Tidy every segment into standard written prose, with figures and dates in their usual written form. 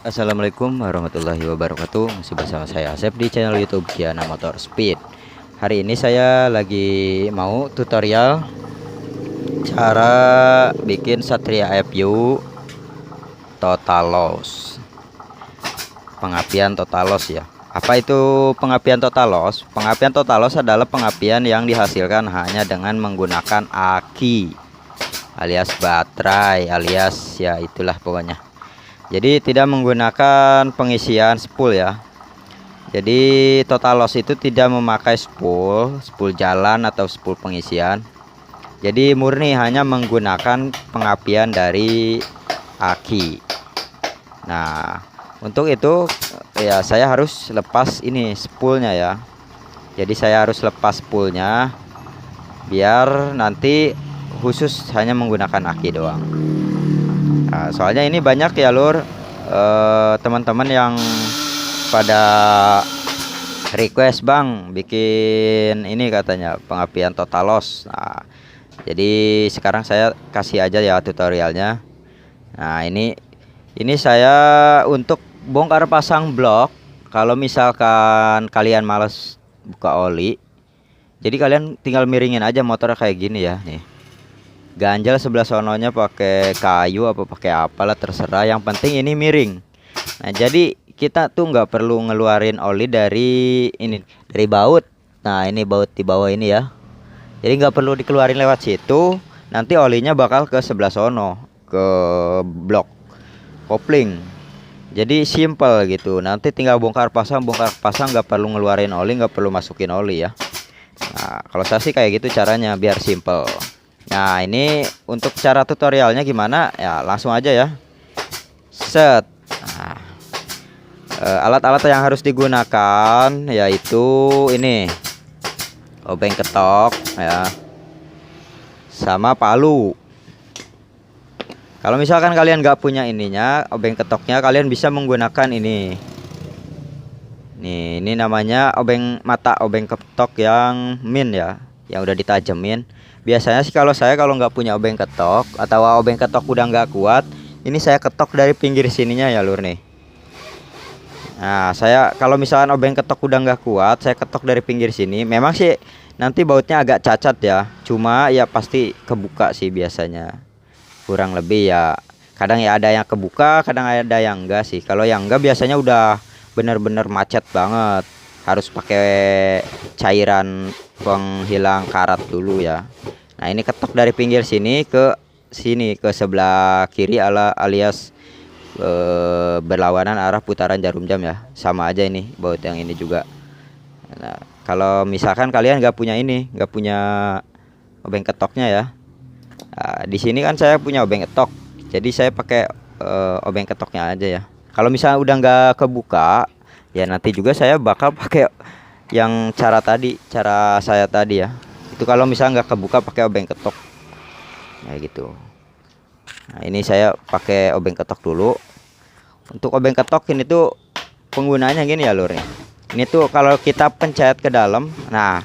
Assalamualaikum warahmatullahi wabarakatuh. Masih bersama saya Asep di channel YouTube Kiana Motor Speed. Hari ini saya lagi mau tutorial cara bikin Satria FU total loss. Pengapian total loss ya. Apa itu pengapian total loss? Pengapian total loss adalah pengapian yang dihasilkan hanya dengan menggunakan aki alias baterai alias ya itulah pokoknya. Jadi tidak menggunakan pengisian spool ya. Jadi total loss itu tidak memakai spool jalan atau spool pengisian. Jadi murni hanya menggunakan pengapian dari aki. Nah, untuk itu ya saya harus lepas ini spoolnya ya. Jadi saya harus lepas spoolnya biar nanti khusus hanya menggunakan aki doang. Nah, soalnya ini banyak ya lur teman-teman yang pada request bang bikin ini katanya pengapian total loss. Nah, jadi sekarang saya kasih aja ya tutorialnya. Nah ini saya untuk bongkar pasang blok. Kalau misalkan kalian males buka oli, jadi kalian tinggal miringin aja motor kayak gini ya nih. Ganjal sebelah sononya pakai kayu apa pakai apalah terserah, yang penting ini miring. Nah jadi kita tuh nggak perlu ngeluarin oli dari ini, dari baut. Nah ini baut di bawah ini ya, jadi nggak perlu dikeluarin lewat situ. Nanti olinya bakal ke sebelah sono, ke blok kopling. Jadi simple gitu, nanti tinggal bongkar pasang nggak perlu ngeluarin oli, nggak perlu masukin oli ya. Nah kalau saya sih kayak gitu caranya biar simple. Nah ini untuk cara tutorialnya gimana ya, langsung aja ya. Set. Nah, alat-alat yang harus digunakan yaitu ini obeng ketok ya, sama palu. Kalau misalkan kalian nggak punya ininya obeng ketoknya, kalian bisa menggunakan ini. Nih ini namanya obeng mata, obeng ketok yang min ya, yang udah ditajemin. Biasanya sih kalau saya kalau nggak punya obeng ketok atau obeng ketok udah nggak kuat, ini saya ketok dari pinggir sininya ya lur nih. Nah saya kalau misalkan obeng ketok udah nggak kuat, saya ketok dari pinggir sini. Memang sih nanti bautnya agak cacat ya, cuma ya pasti kebuka sih biasanya. Kurang lebih ya, kadang ya ada yang kebuka, kadang ada yang enggak sih. Kalau yang enggak biasanya udah bener-bener macet banget, harus pakai cairan penghilang karat dulu ya. Nah ini ketok dari pinggir sini ke sini, ke sebelah kiri alias berlawanan arah putaran jarum jam ya. Sama aja ini baut yang ini juga. Nah kalau misalkan kalian nggak punya ini, nggak punya obeng ketoknya ya. Nah, di sini kan saya punya obeng ketok, jadi saya pakai obeng ketoknya aja ya. Kalau misalnya udah nggak kebuka, ya nanti juga saya bakal pakai yang cara saya tadi ya. Itu kalau misalnya nggak kebuka pakai obeng ketok, ya gitu. Nah ini saya pakai obeng ketok dulu. Untuk obeng ketok ini tuh penggunanya gini ya lur nih. Ini tuh kalau kita pencet ke dalam, nah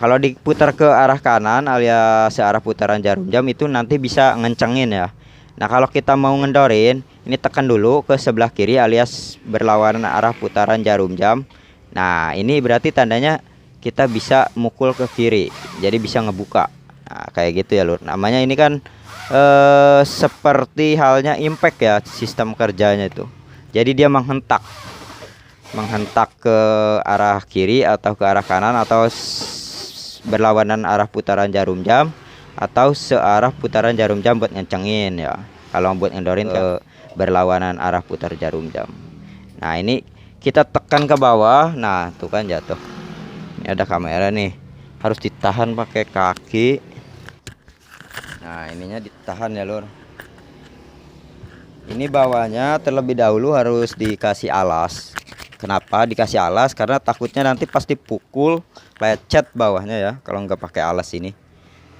kalau diputar ke arah kanan alias searah putaran jarum jam itu nanti bisa ngencengin ya. Nah kalau kita mau ngendorin, ini tekan dulu ke sebelah kiri alias berlawanan arah putaran jarum jam. Nah ini berarti tandanya kita bisa mukul ke kiri, jadi bisa ngebuka. Nah kayak gitu ya lur. Namanya ini kan seperti halnya impact ya sistem kerjanya itu. Jadi dia menghentak ke arah kiri atau ke arah kanan atau berlawanan arah putaran jarum jam atau searah putaran jarum jam buat ngencengin ya. Kalau buat ngendorin ke berlawanan arah putar jarum jam. Nah ini kita tekan ke bawah, nah tuh kan jatuh. Ini ada kamera nih, harus ditahan pakai kaki. Nah ininya ditahan ya lur. Ini bawahnya terlebih dahulu harus dikasih alas. Kenapa dikasih alas? Karena takutnya nanti pasti pukul lecet bawahnya ya kalau nggak pakai alas ini.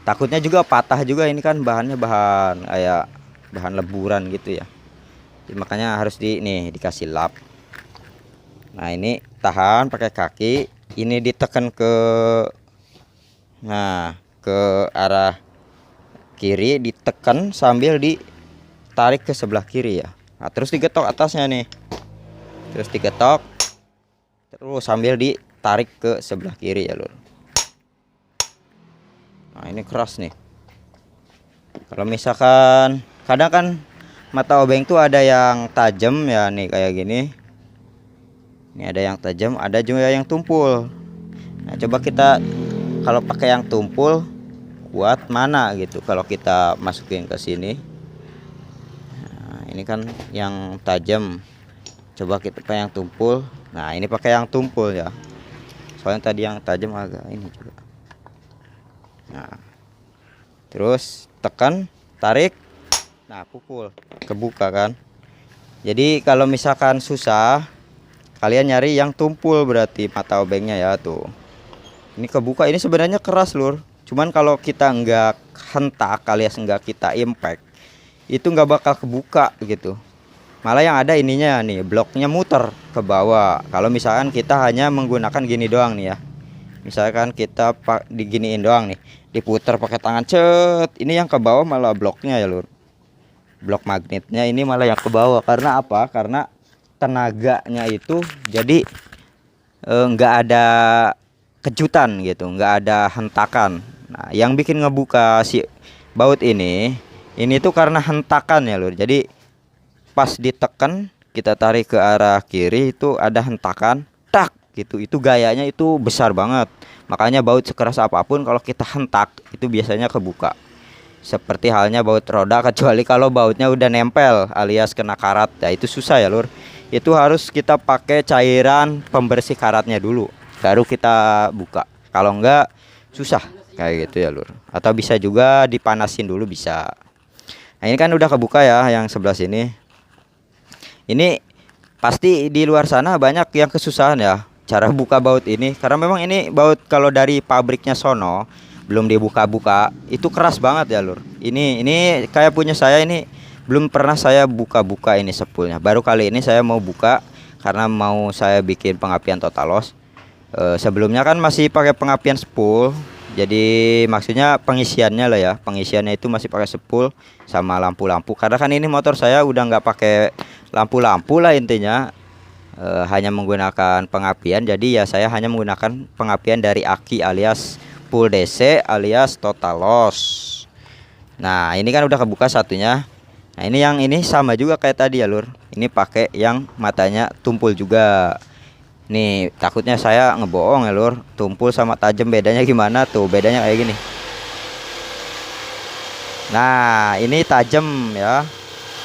Takutnya juga patah juga, ini kan bahannya bahan kayak bahan leburan gitu ya. Jadi makanya harus dikasih lap. Nah ini tahan pakai kaki, ini ditekan ke arah kiri, ditekan sambil ditarik ke sebelah kiri ya. Nah, terus digetok atasnya nih. Terus digetok. Terus sambil ditarik ke sebelah kiri ya, Lur. Nah, ini keras nih. Kalau misalkan kadang kan mata obeng tuh ada yang tajam ya nih kayak gini. Ini ada yang tajam, ada juga yang tumpul. Nah, coba kita kalau pakai yang tumpul kuat mana gitu kalau kita masukin ke sini. Nah, ini kan yang tajam. Coba kita pakai yang tumpul. Nah, ini pakai yang tumpul ya. Soalnya tadi yang tajam agak ini juga. Nah, terus tekan, tarik. Nah, pukul, kebuka kan. Jadi kalau misalkan susah, kalian nyari yang tumpul berarti mata obengnya ya tuh. Ini kebuka, ini sebenarnya keras, Lur. Cuman kalau kita nggak hentak alias nggak kita impact, itu nggak bakal kebuka gitu. Malah yang ada ininya nih, bloknya muter ke bawah. Kalau misalkan kita hanya menggunakan gini doang nih ya. Misalkan kita diginiin doang nih, diputar pakai tangan cet. Ini yang ke bawah malah bloknya ya, Lur. Blok magnetnya ini malah yang ke bawah. Karena apa? Karena tenaganya itu jadi nggak ada kejutan gitu, nggak ada hentakan. Nah, yang bikin ngebuka si baut ini tuh karena hentakan ya, Lur. Jadi pas ditekan kita tarik ke arah kiri itu ada hentakan, tak gitu. Itu gayanya itu besar banget. Makanya baut sekeras apapun kalau kita hentak itu biasanya kebuka. Seperti halnya baut roda, kecuali kalau bautnya udah nempel alias kena karat. Ya itu susah ya, Lur. Itu harus kita pakai cairan pembersih karatnya dulu, baru kita buka. Kalau enggak susah kayak gitu ya, Lur. Atau bisa juga dipanasin dulu bisa. Nah, ini kan udah kebuka ya yang sebelah sini. Ini pasti di luar sana banyak yang kesusahan ya cara buka baut ini, karena memang ini baut kalau dari pabriknya sono belum dibuka-buka itu keras banget ya, Lur. Ini kayak punya saya ini belum pernah saya buka-buka ini sepulnya. Baru kali ini saya mau buka karena mau saya bikin pengapian total loss. Sebelumnya kan masih pakai pengapian spool. Jadi maksudnya pengisiannya lah ya. Pengisiannya itu masih pakai spool sama lampu-lampu. Karena kan ini motor saya udah nggak pakai lampu-lampu lah intinya. Hanya menggunakan pengapian. Jadi ya saya hanya menggunakan pengapian dari aki alias full DC alias total loss. Nah, ini kan udah kebuka satunya. Nah, ini yang ini sama juga kayak tadi ya, Lur. Ini pakai yang matanya tumpul juga. Nih, takutnya saya ngebohong ya, Lur. Tumpul sama tajam bedanya gimana tuh? Bedanya kayak gini. Nah, ini tajam ya.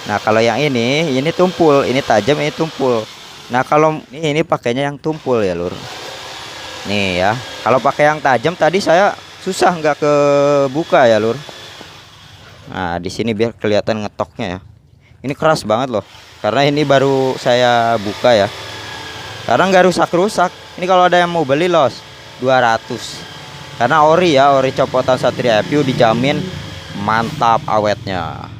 Nah, kalau yang ini tumpul, ini tajam, ini tumpul. Nah, kalau ini pakainya yang tumpul ya, Lur. Nih ya. Kalau pakai yang tajam tadi saya susah nggak kebuka ya, Lur. Nah, di sini biar kelihatan ngetoknya ya. Ini keras banget loh. Karena ini baru saya buka ya. Karena nggak rusak-rusak. Ini kalau ada yang mau beli los 200. Karena ori ya, ori copotan Satria FU dijamin mantap awetnya.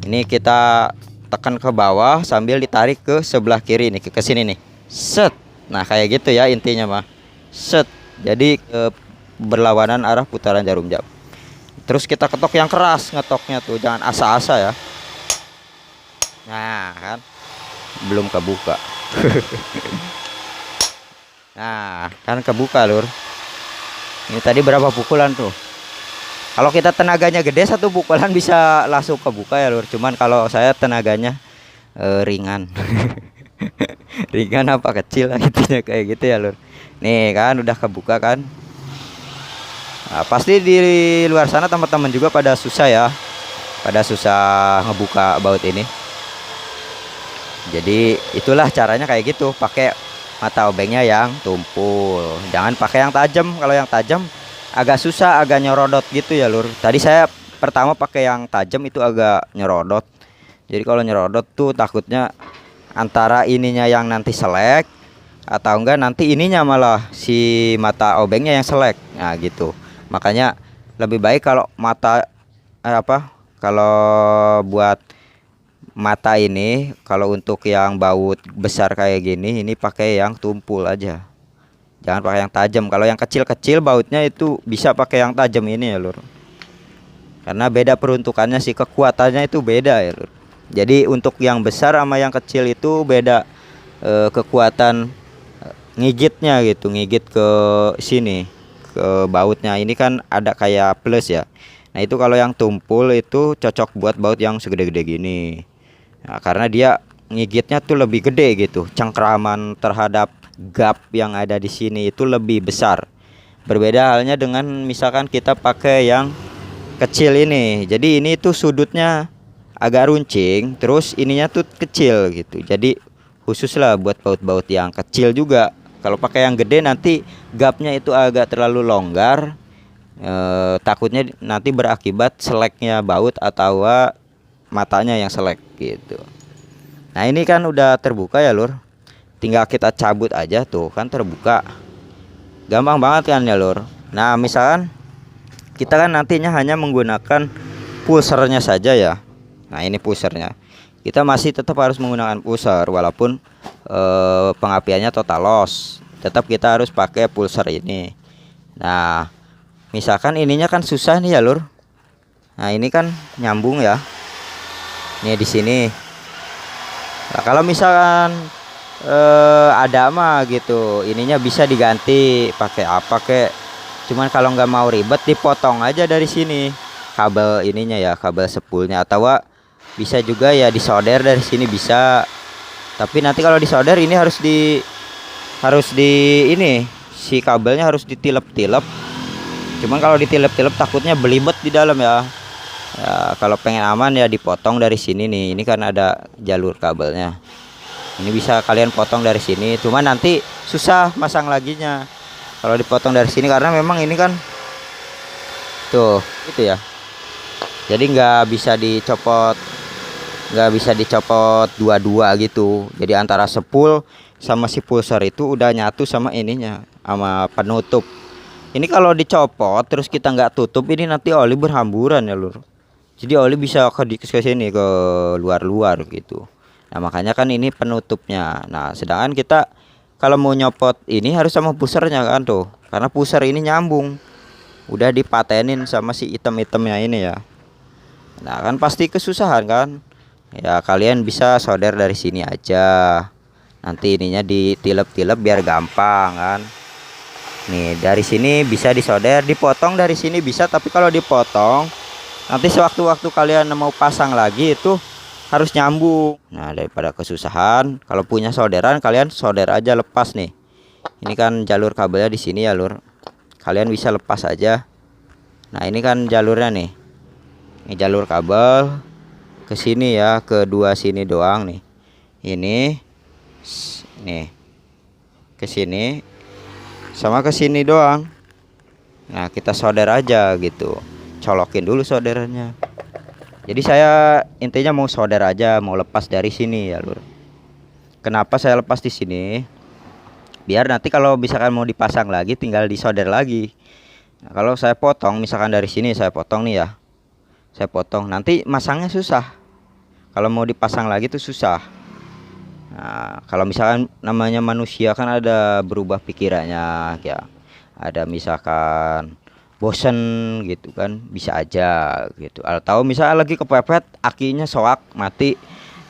Ini kita tekan ke bawah sambil ditarik ke sebelah kiri nih, ke sini nih. Set. Nah, kayak gitu ya intinya mah. Set. Jadi berlawanan arah putaran jarum jam. Terus kita ketok yang keras ngetoknya tuh, jangan asa-asa ya. Nah, kan belum kebuka. Nah, kan kebuka, Lur. Ini tadi berapa pukulan tuh? Kalau kita tenaganya gede, satu pukulan bisa langsung kebuka ya, Lur. Cuman kalau saya tenaganya ringan. Ringan apa kecil lah intinya kayak gitu ya, Lur. Nih kan udah kebuka kan. Nah, pasti di luar sana teman-teman juga pada susah ya. Pada susah ngebuka baut ini. Jadi itulah caranya kayak gitu, pakai mata obengnya yang tumpul. Jangan pakai yang tajam. Kalau yang tajam agak susah, agak nyerodot gitu ya, Lur. Tadi saya pertama pakai yang tajam itu agak nyerodot. Jadi kalau nyerodot tuh takutnya antara ininya yang nanti selek atau enggak nanti ininya malah si mata obengnya yang selek. Nah, gitu. Makanya lebih baik kalau mata kalau buat mata ini, kalau untuk yang baut besar kayak gini, ini pakai yang tumpul aja. Jangan pakai yang tajam. Kalau yang kecil-kecil bautnya itu bisa pakai yang tajam ini ya, Lur. Karena beda peruntukannya sih, kekuatannya itu beda ya, Lur. Jadi untuk yang besar sama yang kecil itu beda kekuatan ngigitnya gitu, ngigit ke sini ke bautnya. Ini kan ada kayak plus ya. Nah itu kalau yang tumpul itu cocok buat baut yang segede-gede gini. Nah, karena dia ngigitnya tuh lebih gede gitu, cengkraman terhadap gap yang ada di sini itu lebih besar. Berbeda halnya dengan misalkan kita pakai yang kecil ini. Jadi ini tuh sudutnya agak runcing, terus ininya tuh kecil gitu. Jadi khusus lah buat baut-baut yang kecil juga. Kalau pakai yang gede nanti gapnya itu agak terlalu longgar. Takutnya nanti berakibat seleknya baut atau matanya yang selek gitu. Nah ini kan udah terbuka ya lur, tinggal kita cabut aja tuh kan terbuka, gampang banget kan ya lur. Nah misalkan kita kan nantinya hanya menggunakan pushernya saja ya. Nah ini pushernya, kita masih tetap harus menggunakan pusher walaupun pengapiannya total loss, tetap kita harus pakai pulser ini. Nah misalkan ininya kan susah nih ya lur. Nah ini kan nyambung ya, ini di sini. Nah, kalau misalkan ada mah gitu, ininya bisa diganti pakai apa kek. Cuman kalau nggak mau ribet dipotong aja dari sini kabel ininya ya, kabel spoolnya, atau bisa juga ya disolder dari sini bisa. Tapi nanti kalau disolder ini harus di ini si kabelnya harus ditilep-tilep. Cuman kalau ditilep-tilep takutnya belibet di dalam ya. Ya, kalau pengen aman ya dipotong dari sini nih. Ini kan ada jalur kabelnya. Ini bisa kalian potong dari sini. Cuma nanti susah masang laginya kalau dipotong dari sini karena memang ini kan tuh gitu ya. Jadi nggak bisa dicopot dua-dua gitu. Jadi antara spool sama si pulsar itu udah nyatu sama ininya, sama penutup. Ini kalau dicopot terus kita nggak tutup, ini nanti oli berhamburan ya lur. Jadi oli bisa ke sini ke luar-luar gitu. Nah makanya kan ini penutupnya. Nah sedangkan kita kalau mau nyopot ini harus sama pusarnya kan tuh, karena pusar ini nyambung, udah dipatenin sama si item-itemnya ini ya. Nah kan pasti kesusahan kan. Ya kalian bisa solder dari sini aja. Nanti ininya ditilep-tilep biar gampang kan. Nih dari sini bisa disolder, dipotong dari sini bisa, tapi kalau dipotong nanti sewaktu-waktu kalian mau pasang lagi itu harus nyambung. Nah daripada kesusahan, kalau punya solderan kalian solder aja lepas nih. Ini kan jalur kabelnya di sini ya lur, kalian bisa lepas aja. Nah ini kan jalurnya nih, ini jalur kabel ke sini ya, kedua sini doang nih. Ini nih ke sini sama ke sini doang. Nah kita solder aja gitu, colokin dulu solderannya. Jadi saya intinya mau solder aja, mau lepas dari sini ya lur. Kenapa saya lepas di sini? Biar nanti kalau misalkan mau dipasang lagi tinggal disolder lagi. Nah, kalau saya potong misalkan dari sini saya potong nih ya, saya potong nanti masangnya susah. Kalau mau dipasang lagi tuh susah. Nah, kalau misalkan namanya manusia kan ada berubah pikirannya ya. Ada misalkan bosen gitu kan, bisa aja gitu. Atau misalnya lagi kepepet akinya soak mati,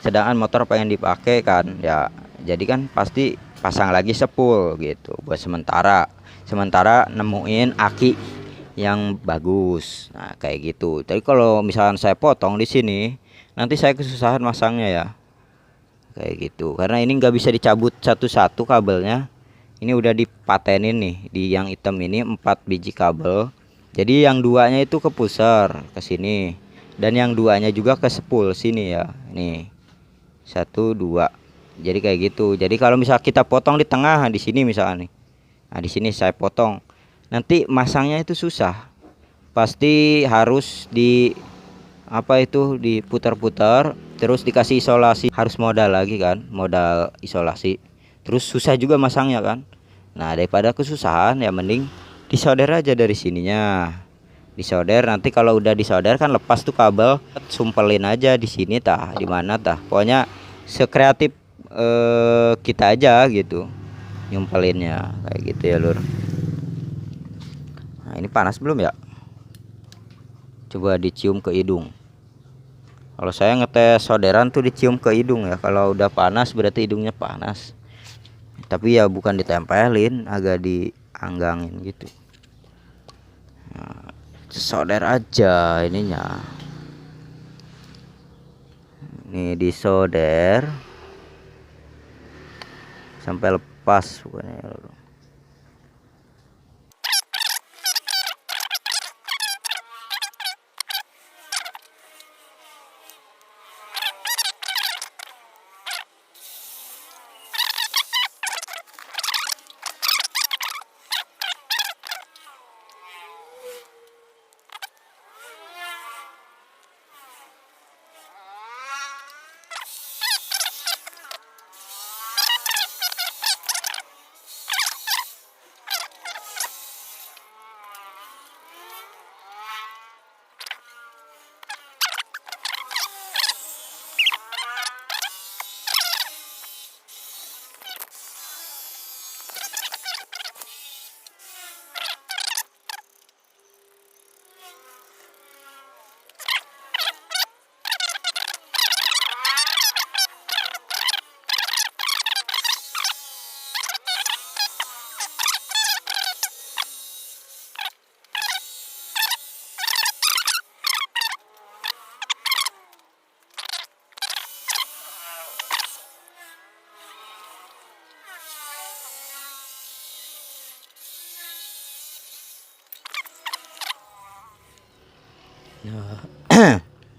sedangkan motor pengen dipakai kan ya. Jadi kan pasti pasang lagi spool gitu buat sementara nemuin aki yang bagus. Nah, kayak gitu. Tapi kalau misalkan saya potong di sini, nanti saya kesusahan masangnya ya. Kayak gitu. Karena ini nggak bisa dicabut satu-satu kabelnya. Ini udah dipatenin nih di yang hitam ini 4 biji kabel. Jadi yang duanya itu ke pusher ke sini dan yang duanya juga ke spool sini ya. Nih. 1 2. Jadi kayak gitu. Jadi kalau misal kita potong di tengah di sini misalnya nih. Nah, di sini saya potong. Nanti masangnya itu susah. Pasti harus diputar-putar, terus dikasih isolasi, harus modal lagi kan, modal isolasi. Terus susah juga masangnya kan. Nah daripada kesusahan ya mending disolder aja dari sininya. Disolder, nanti kalau udah disolder kan lepas tuh kabel, sumpelin aja di sini tah, di mana tah. Pokoknya sekreatif kita aja gitu nyumpelinnya kayak gitu ya lur. Nah ini panas belum ya? Coba dicium ke hidung. Kalau saya ngetes solderan tuh dicium ke hidung ya. Kalau udah panas berarti hidungnya panas. Tapi ya bukan ditempelin, agak dianggangin gitu. Nah, solder aja ininya. Ini disolder sampai lepas pokoknya.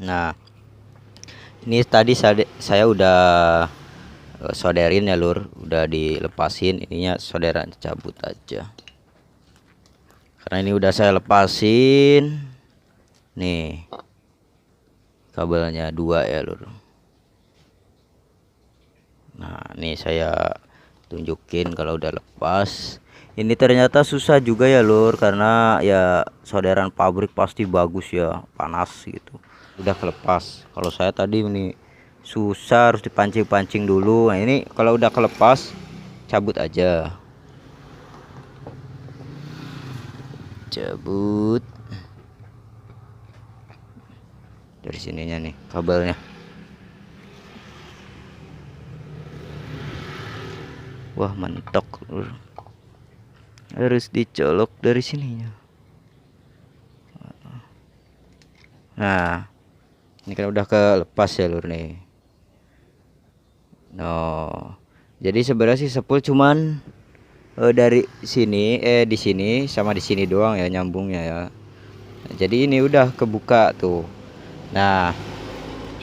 Nah, ini tadi saya udah solderin ya lur, udah dilepasin ininya, solderan cabut aja. Karena ini udah saya lepasin. Nih. Kabelnya 2 ya lur. Nah, ini saya tunjukin kalau udah lepas. Ini ternyata susah juga ya lur, karena ya solderan pabrik pasti bagus ya, panas gitu. Udah kelepas. Kalau saya tadi ini susah, harus dipancing-pancing dulu. Nah, ini kalau udah kelepas cabut aja. Cabut. Dari sininya nih kabelnya. Wah, mentok lur. Harus dicolok dari sininya. Nah, ini kan udah kelepas ya lur nih. No, jadi sebenarnya sih sepul cuman dari sini di sini sama di sini doang ya nyambungnya ya. Nah, jadi ini udah kebuka tuh. Nah,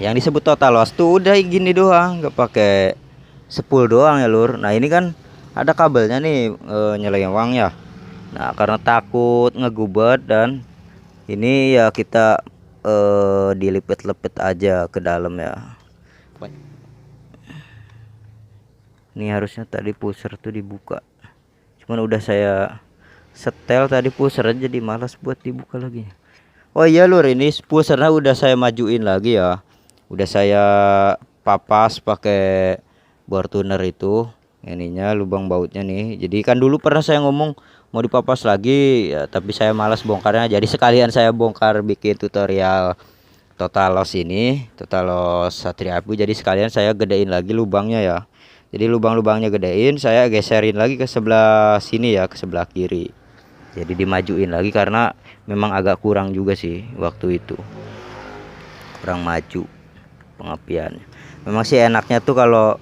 yang disebut total loss tuh udah gini doang, nggak pakai sepul doang ya lur. Nah, ini kan ada kabelnya nih nyelewang ya. Nah, karena takut ngegubet dan ini ya kita dilipet-lepet aja ke dalam ya. Ini harusnya tadi pusher tuh dibuka, cuman udah saya setel tadi pusher aja, jadi malas buat dibuka lagi. Oh iya lur, ini pushernya udah saya majuin lagi ya. Udah saya papas pakai bor tuner itu ininya, lubang bautnya nih. Jadi kan dulu pernah saya ngomong mau dipapas lagi ya, tapi saya malas bongkarnya. Jadi sekalian saya bongkar bikin tutorial total loss ini, total loss Satria Api. Jadi sekalian saya gedein lagi lubangnya ya. Jadi lubang-lubangnya gedein, saya geserin lagi ke sebelah sini ya, ke sebelah kiri. Jadi dimajuin lagi karena memang agak kurang juga sih waktu itu, kurang maju pengapiannya. Memang sih enaknya tuh kalau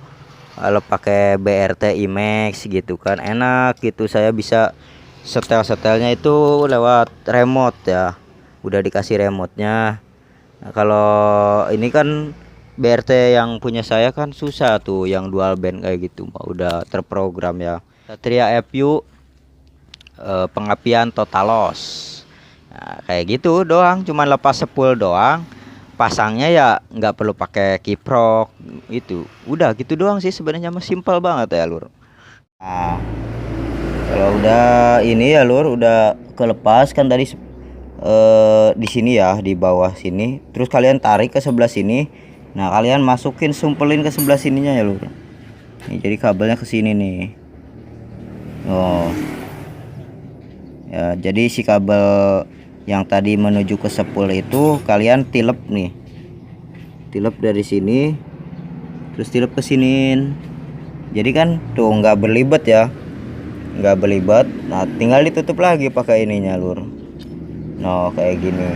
pakai BRT IMAX gitu kan, enak gitu. Saya bisa setelnya itu lewat remote ya, udah dikasih remote-nya. Nah, kalau ini kan BRT yang punya saya kan susah tuh, yang dual band kayak gitu udah terprogram ya. Satria FU pengapian total loss. Nah, kayak gitu doang, cuman lepas sepul doang. Pasangnya ya nggak perlu pakai kiprok, itu udah gitu doang sih sebenarnya, mah simpel banget ya lur. Nah, kalau udah ini ya lur, udah kelepas kan tadi di sini ya, di bawah sini, terus kalian tarik ke sebelah sini. Nah, kalian masukin, sumpelin ke sebelah sininya ya lur. Nih, jadi kabelnya ke sini nih. Oh ya, jadi si kabel yang tadi menuju ke sepul itu kalian tilep nih, tilep dari sini terus tilep ke siniin. Jadi kan tuh nggak berlibat ya, nggak berlibat. Nah tinggal ditutup lagi pakai ininya lur. Nah kayak gini,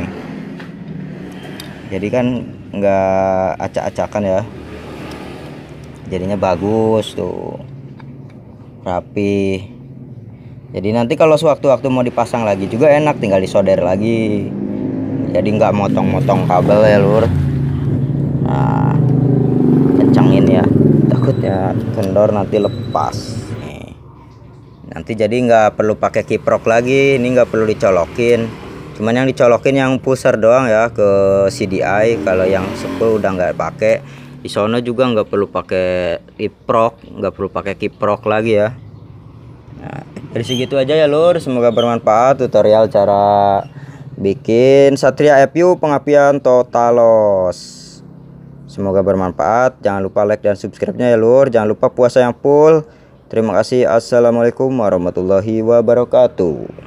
jadi kan nggak acak-acakan ya, jadinya bagus tuh, rapi. Jadi nanti kalau sewaktu-waktu mau dipasang lagi juga enak, tinggal disolder lagi, jadi nggak motong-motong kabel ya lur. Nah kencangin ya, takutnya kendor nanti lepas nih. Nanti jadi nggak perlu pakai kiprok lagi, ini nggak perlu dicolokin, cuman yang dicolokin yang pusher doang ya ke CDI. Kalau yang spool udah nggak pakai. Di sono juga nggak perlu pakai kiprok, nggak perlu pakai kiprok lagi ya. Nah, dari segitu aja ya lur, semoga bermanfaat tutorial cara bikin Satria FU pengapian Totalos. Semoga bermanfaat. Jangan lupa like dan subscribe-nya ya lur. Jangan lupa puasa yang full. Terima kasih. Assalamualaikum warahmatullahi wabarakatuh.